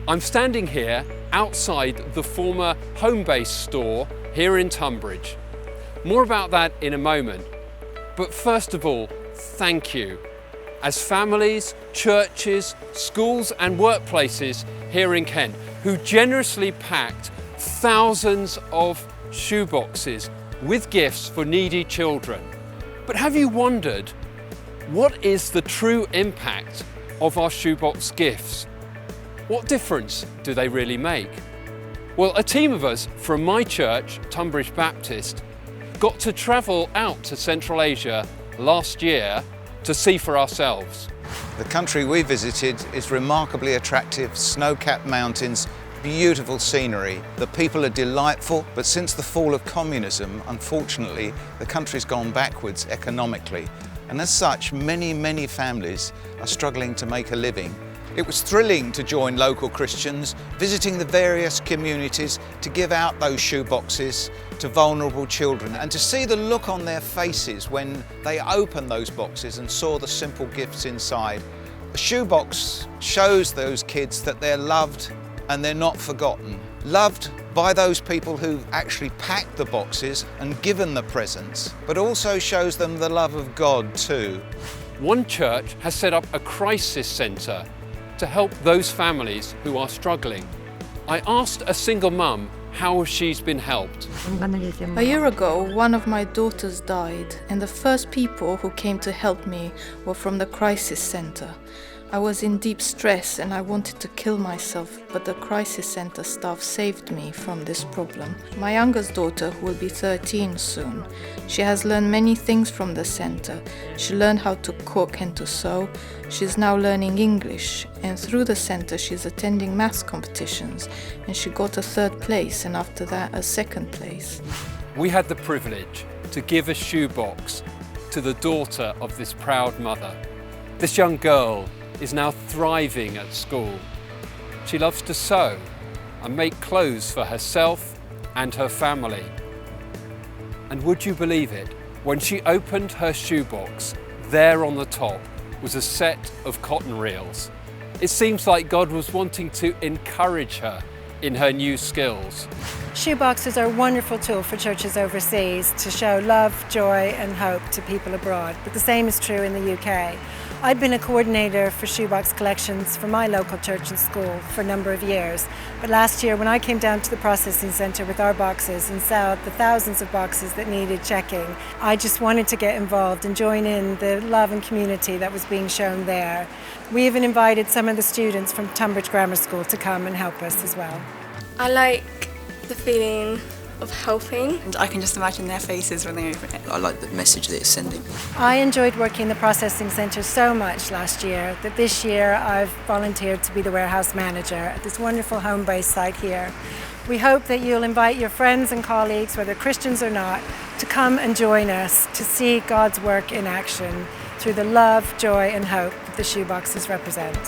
I'm standing here outside the former Homebase store here in Tunbridge. More about that in a moment. But first of all, thank you. As families, churches, schools and workplaces here in Kent who generously packed thousands of shoeboxes with gifts for needy children. But have you wondered, what is the true impact of our shoebox gifts? What difference do they really make? Well, a team of us from my church, Tunbridge Baptist, got to travel out to Central Asia last year to see for ourselves. The country we visited is remarkably attractive, snow-capped mountains, beautiful scenery. The people are delightful, but since the fall of communism, unfortunately, the country's gone backwards economically. And as such, many families are struggling to make a living. It was thrilling to join local Christians, visiting the various communities to give out those shoeboxes to vulnerable children and to see the look on their faces when they opened those boxes and saw the simple gifts inside. A shoebox shows those kids that they're loved and they're not forgotten. Loved by those people who've actually packed the boxes and given the presents, but also shows them the love of God too. One church has set up a crisis centre to help those families who are struggling. I asked a single mum how she's been helped. A year ago, one of my daughters died, and the first people who came to help me were from the crisis center. I was in deep stress and I wanted to kill myself, but the crisis center staff saved me from this problem. My youngest daughter will be 13 soon. She has learned many things from the center. She learned how to cook and to sew. She's now learning English, and through the center she's attending maths competitions, and she got a 3rd place and after that a 2nd place. We had the privilege to give a shoebox to the daughter of this proud mother. This young girl is now thriving at school. She loves to sew and make clothes for herself and her family. And would you believe it, when she opened her shoebox, there on the top was a set of cotton reels. It seems like God was wanting to encourage her in her new skills. Shoeboxes are a wonderful tool for churches overseas to show love, joy and hope to people abroad, but the same is true in the UK. I've been a coordinator for shoebox collections for my local church and school for a number of years, but last year when I came down to the processing centre with our boxes and saw the thousands of boxes that needed checking, I just wanted to get involved and join in the love and community that was being shown there. We even invited some of the students from Tunbridge Grammar School to come and help us as well. I like the feeling of helping. And I can just imagine their faces when they open it. I like the message that it's sending. I enjoyed working in the processing centre so much last year that this year I've volunteered to be the warehouse manager at this wonderful Homebase site here. We hope that you'll invite your friends and colleagues, whether Christians or not, to come and join us to see God's work in action through the love, joy and hope that the shoeboxes represent.